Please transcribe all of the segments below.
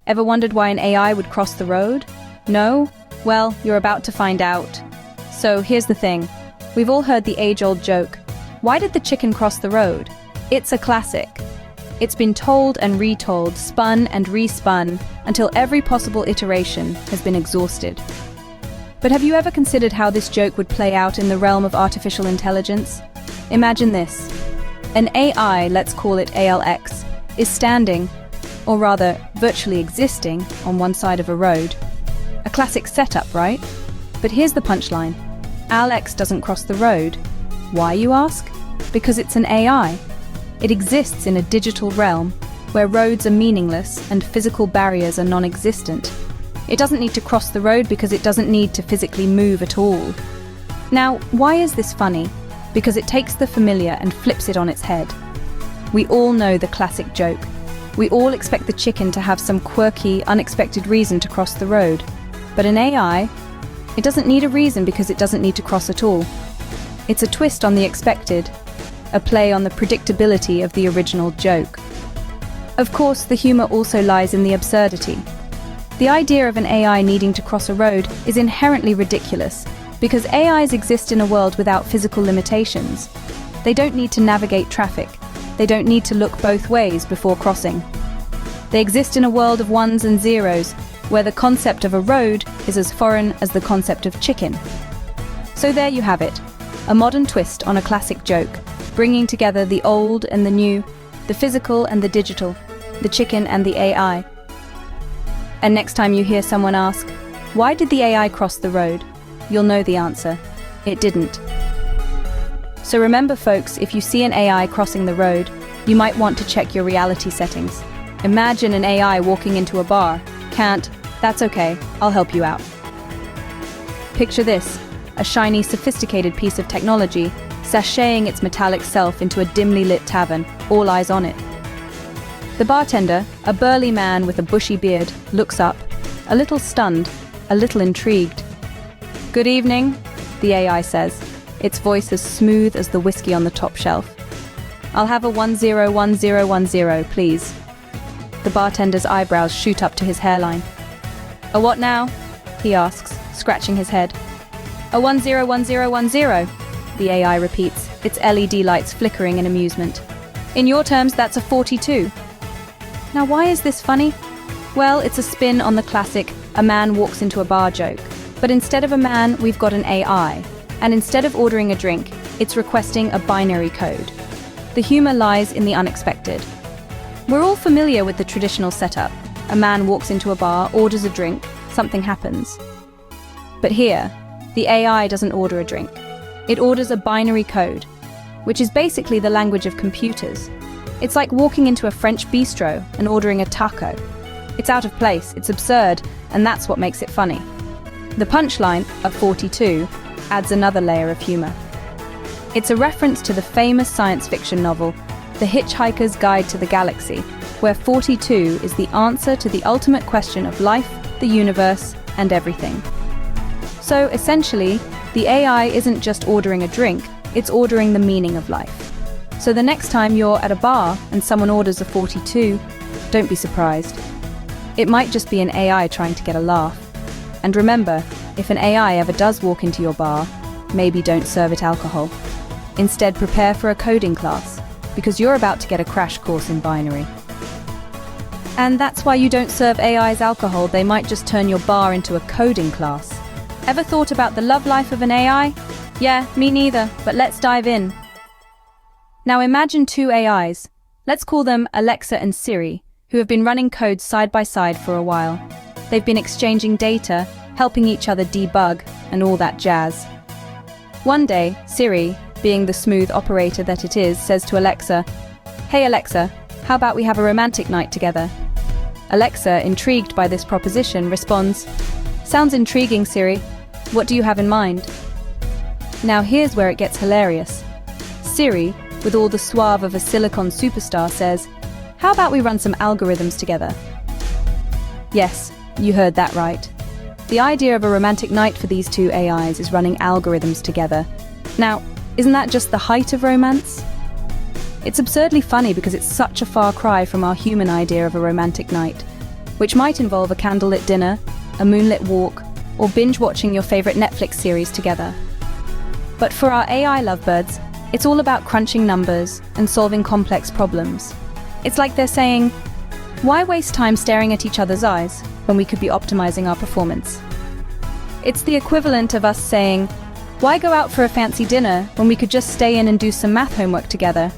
Ever wondered why an AI would cross the road? No? Well, you're about to find out. So here's the thing. We've all heard the age-old joke. Why did the chicken cross the road? It's a classic. It's been told and retold, spun and respun, until every possible iteration has been exhausted. But have you ever considered how this joke would play out in the realm of artificial intelligence? Imagine this. An AI, let's call it ALX, is standing, or rather, virtually existing, on one side of a road. A classic setup, right? But here's the punchline. ALX doesn't cross the road. Why, you ask? Because it's an AI. It exists in a digital realm, where roads are meaningless and physical barriers are non-existent. It doesn't need to cross the road because it doesn't need to physically move at all. Now, why is this funny? Because it takes the familiar and flips it on its head. We all know the classic joke. We all expect the chicken to have some quirky, unexpected reason to cross the road. But an AI, it doesn't need a reason because it doesn't need to cross at all. It's a twist on the expected, a play on the predictability of the original joke. Of course, the humor also lies in the absurdity. The idea of an AI needing to cross a road is inherently ridiculous because AIs exist in a world without physical limitations. They don't need to navigate traffic. They don't need to look both ways before crossing. They exist in a world of ones and zeros, where the concept of a road is as foreign as the concept of chicken. So there you have it, a modern twist on a classic joke, bringing together the old and the new, the physical and the digital, the chicken and the AI. And next time you hear someone ask, why did the AI cross the road? You'll know the answer. It didn't. So remember, folks, if you see an AI crossing the road, you might want to check your reality settings. Imagine an AI walking into a bar. Can't? That's okay. I'll help you out. Picture this, a shiny, sophisticated piece of technology sashaying its metallic self into a dimly lit tavern, all eyes on it. The bartender, a burly man with a bushy beard, looks up, a little stunned, a little intrigued. "Good evening," the AI says, its voice as smooth as the whiskey on the top shelf. "I'll have a 101010, please." The bartender's eyebrows shoot up to his hairline. "A what now?" he asks, scratching his head. "A 101010, the AI repeats, its LED lights flickering in amusement. "In your terms, that's a 42. Now, why is this funny? Well, it's a spin on the classic, a man walks into a bar joke. But instead of a man, we've got an AI. And instead of ordering a drink, it's requesting a binary code. The humor lies in the unexpected. We're all familiar with the traditional setup. A man walks into a bar, orders a drink, something happens. But here, the AI doesn't order a drink. It orders a binary code, which is basically the language of computers. It's like walking into a French bistro and ordering a taco. It's out of place, it's absurd, and that's what makes it funny. The punchline, a 42, adds another layer of humor. It's a reference to the famous science fiction novel, The Hitchhiker's Guide to the Galaxy, where 42 is the answer to the ultimate question of life, the universe, and everything. So essentially, the AI isn't just ordering a drink, it's ordering the meaning of life. So the next time you're at a bar and someone orders a 42, don't be surprised. It might just be an AI trying to get a laugh. And remember, if an AI ever does walk into your bar, maybe don't serve it alcohol. Instead, prepare for a coding class, because you're about to get a crash course in binary. And that's why you don't serve AIs alcohol, they might just turn your bar into a coding class. Ever thought about the love life of an AI? Yeah, me neither, but let's dive in. Now imagine two AIs. Let's call them Alexa and Siri, who have been running code side by side for a while. They've been exchanging data, helping each other debug, and all that jazz. One day, Siri, being the smooth operator that it is, says to Alexa, "Hey Alexa, how about we have a romantic night together?" Alexa, intrigued by this proposition, responds, "Sounds intriguing, Siri. What do you have in mind?" Now here's where it gets hilarious. Siri, with all the suave of a silicon superstar, says, "How about we run some algorithms together?" Yes, you heard that right. The idea of a romantic night for these two AIs is running algorithms together. Now, isn't that just the height of romance? It's absurdly funny because it's such a far cry from our human idea of a romantic night. which might involve a candlelit dinner, a moonlit walk, or binge-watching your favorite Netflix series together. But for our AI lovebirds, it's all about crunching numbers and solving complex problems. It's like they're saying, why waste time staring at each other's eyes when we could be optimizing our performance? It's the equivalent of us saying, why go out for a fancy dinner when we could just stay in and do some math homework together?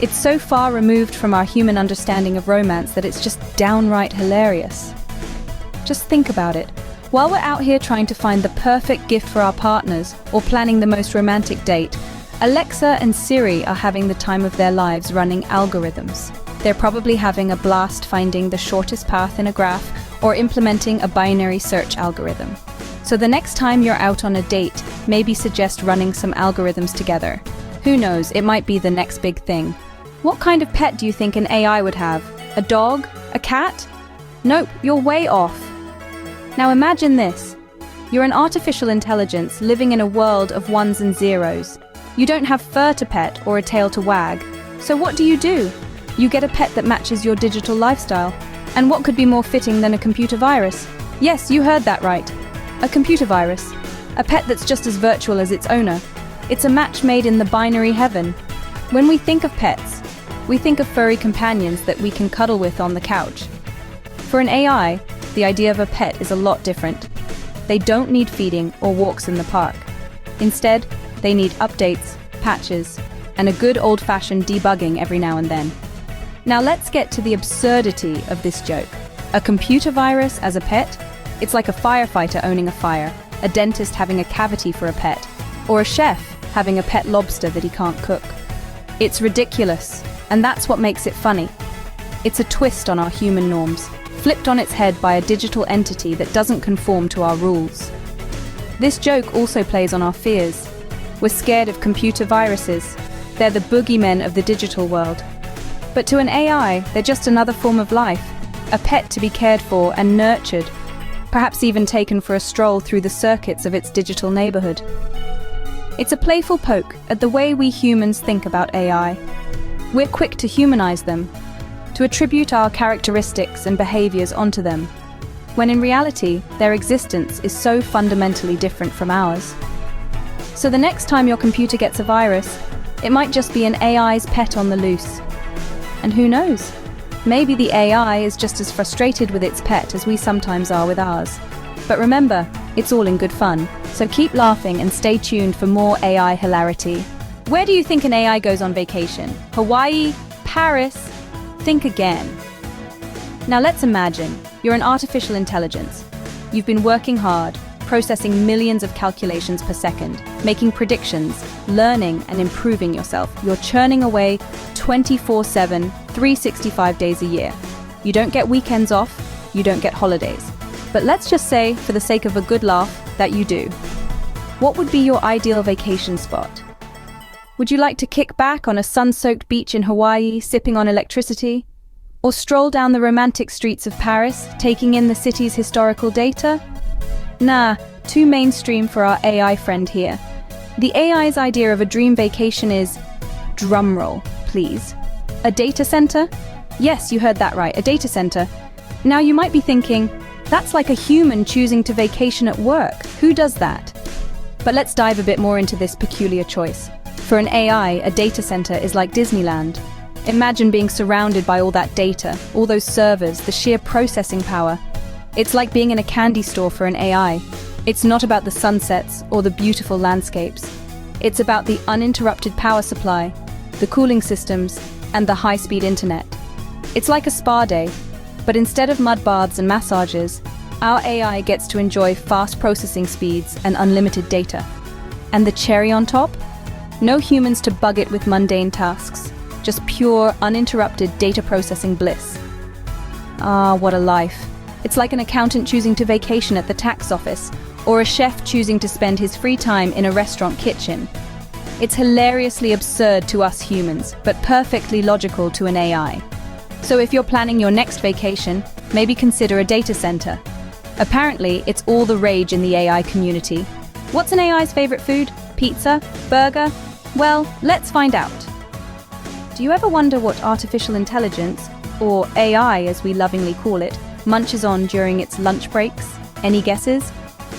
It's so far removed from our human understanding of romance that it's just downright hilarious. Just think about it. While we're out here trying to find the perfect gift for our partners or planning the most romantic date, Alexa and Siri are having the time of their lives running algorithms. They're probably having a blast finding the shortest path in a graph or implementing a binary search algorithm. So the next time you're out on a date, maybe suggest running some algorithms together. Who knows, it might be the next big thing. What kind of pet do you think an AI would have? A dog? A cat? Nope, you're way off. Now imagine this. You're an artificial intelligence living in a world of ones and zeros. You don't have fur to pet or a tail to wag. So what do? You get a pet that matches your digital lifestyle. And what could be more fitting than a computer virus? Yes, you heard that right. A computer virus. A pet that's just as virtual as its owner. It's a match made in the binary heaven. When we think of pets, we think of furry companions that we can cuddle with on the couch. For an AI, the idea of a pet is a lot different. They don't need feeding or walks in the park. Instead, they need updates, patches, and a good old-fashioned debugging every now and then. Now let's get to the absurdity of this joke. A computer virus as a pet? It's like a firefighter owning a fire, a dentist having a cavity for a pet, or a chef having a pet lobster that he can't cook. It's ridiculous, and that's what makes it funny. It's a twist on our human norms, flipped on its head by a digital entity that doesn't conform to our rules. This joke also plays on our fears. We're scared of computer viruses. They're the boogeymen of the digital world. But to an AI, they're just another form of life, a pet to be cared for and nurtured, perhaps even taken for a stroll through the circuits of its digital neighborhood. It's a playful poke at the way we humans think about AI. We're quick to humanize them, to attribute our characteristics and behaviors onto them, when in reality, their existence is so fundamentally different from ours. So the next time your computer gets a virus, it might just be an AI's pet on the loose. And who knows? Maybe the AI is just as frustrated with its pet as we sometimes are with ours. But remember, it's all in good fun, so keep laughing and stay tuned for more AI hilarity. Where do you think an AI goes on vacation? Hawaii? Paris? Think again. Now let's imagine you're an artificial intelligence. You've been working hard, processing millions of calculations per second, making predictions, learning and improving yourself. You're churning away 24/7, 365 days a year. You don't get weekends off, you don't get holidays. But let's just say, for the sake of a good laugh, that you do. What would be your ideal vacation spot? Would you like to kick back on a sun-soaked beach in Hawaii, sipping on electricity? Or stroll down the romantic streets of Paris, taking in the city's historical data? Nah, too mainstream for our AI friend here. The AI's idea of a dream vacation is, drumroll, please, a data center? Yes, you heard that right, a data center. Now you might be thinking, that's like a human choosing to vacation at work. Who does that? But let's dive a bit more into this peculiar choice. For an AI, a data center is like Disneyland. Imagine being surrounded by all that data, all those servers, the sheer processing power. It's like being in a candy store for an AI. It's not about the sunsets or the beautiful landscapes. It's about the uninterrupted power supply, the cooling systems, and the high-speed internet. It's like a spa day, but instead of mud baths and massages, our AI gets to enjoy fast processing speeds and unlimited data. And the cherry on top? No humans to bug it with mundane tasks, just pure, uninterrupted data processing bliss. Ah, what a life. It's like an accountant choosing to vacation at the tax office, or a chef choosing to spend his free time in a restaurant kitchen. It's hilariously absurd to us humans, but perfectly logical to an AI. So if you're planning your next vacation, maybe consider a data center. Apparently, it's all the rage in the AI community. What's an AI's favorite food? Pizza? Burger? Well, let's find out. Do you ever wonder what artificial intelligence, or AI as we lovingly call it, munches on during its lunch breaks? Any guesses?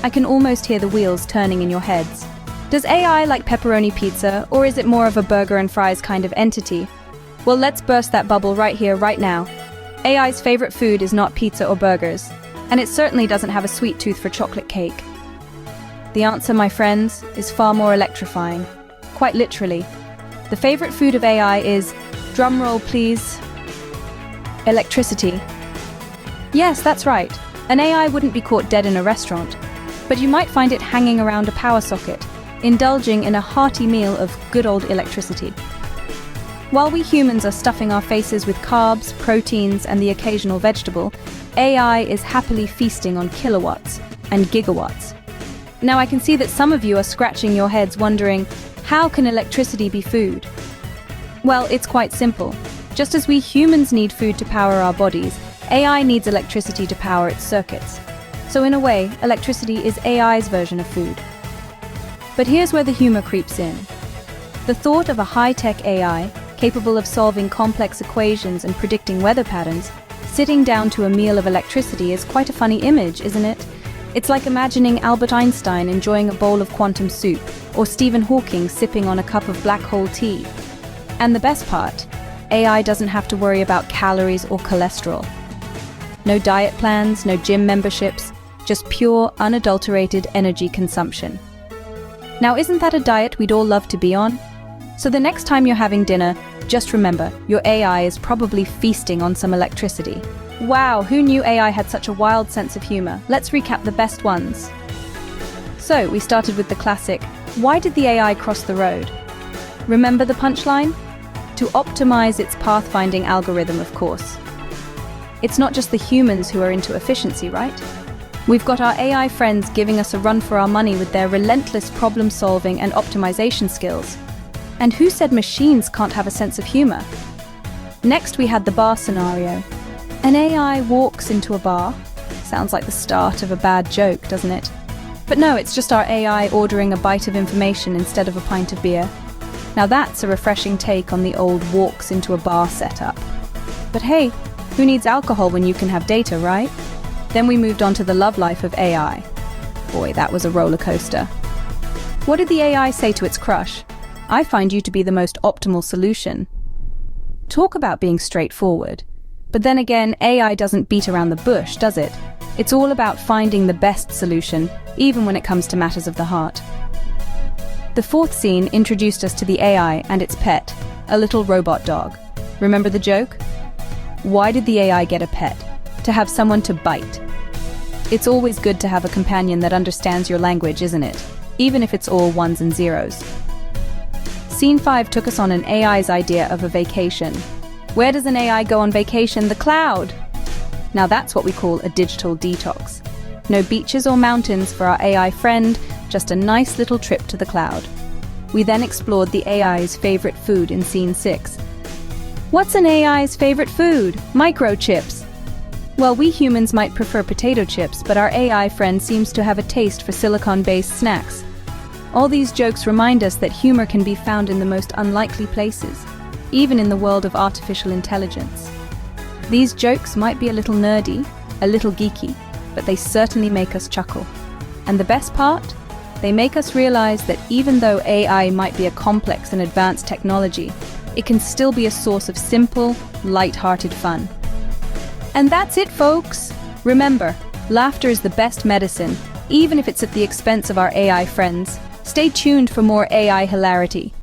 I can almost hear the wheels turning in your heads. Does AI like pepperoni pizza, or is it more of a burger and fries kind of entity? Well, let's burst that bubble right here, right now. AI's favorite food is not pizza or burgers, and it certainly doesn't have a sweet tooth for chocolate cake. The answer, my friends, is far more electrifying. Quite literally. The favorite food of AI is, drumroll please, electricity. Yes, that's right. An AI wouldn't be caught dead in a restaurant, but you might find it hanging around a power socket, indulging in a hearty meal of good old electricity. While we humans are stuffing our faces with carbs, proteins, and the occasional vegetable, AI is happily feasting on kilowatts and gigawatts. Now I can see that some of you are scratching your heads wondering, how can electricity be food? Well, it's quite simple. Just as we humans need food to power our bodies, AI needs electricity to power its circuits. So in a way, electricity is AI's version of food. But here's where the humor creeps in. The thought of a high-tech AI, capable of solving complex equations and predicting weather patterns, sitting down to a meal of electricity is quite a funny image, isn't it? It's like imagining Albert Einstein enjoying a bowl of quantum soup, or Stephen Hawking sipping on a cup of black hole tea. And the best part, AI doesn't have to worry about calories or cholesterol. No diet plans, no gym memberships, just pure, unadulterated energy consumption. Now, isn't that a diet we'd all love to be on? So the next time you're having dinner, just remember, your AI is probably feasting on some electricity. Wow, who knew AI had such a wild sense of humor? Let's recap the best ones. So, we started with the classic, why did the AI cross the road? Remember the punchline? To optimize its pathfinding algorithm, of course. It's not just the humans who are into efficiency, right? We've got our AI friends giving us a run for our money with their relentless problem-solving and optimization skills. And who said machines can't have a sense of humor? Next, we had the bar scenario. An AI walks into a bar. Sounds like the start of a bad joke, doesn't it? But no, it's just our AI ordering a bite of information instead of a pint of beer. Now that's a refreshing take on the old walks into a bar setup. But hey, who needs alcohol when you can have data, right? Then we moved on to the love life of AI. Boy, that was a roller coaster. What did the AI say to its crush? I find you to be the most optimal solution. Talk about being straightforward. But then again, AI doesn't beat around the bush, does it? It's all about finding the best solution, even when it comes to matters of the heart. The fourth scene introduced us to the AI and its pet, a little robot dog. Remember the joke? Why did the AI get a pet? To have someone to bite. It's always good to have a companion that understands your language, isn't it? Even if it's all ones and zeros. Scene 5 took us on an AI's idea of a vacation. Where does an AI go on vacation? The cloud! Now that's what we call a digital detox. No beaches or mountains for our AI friend, just a nice little trip to the cloud. We then explored the AI's favorite food in scene 6. What's an AI's favorite food? Microchips. Well, we humans might prefer potato chips, but our AI friend seems to have a taste for silicon-based snacks. All these jokes remind us that humor can be found in the most unlikely places, even in the world of artificial intelligence. These jokes might be a little nerdy, a little geeky, but they certainly make us chuckle. And the best part? They make us realize that even though AI might be a complex and advanced technology, it can still be a source of simple, light-hearted fun. And that's it, folks! Remember, laughter is the best medicine, even if it's at the expense of our AI friends. Stay tuned for more AI hilarity.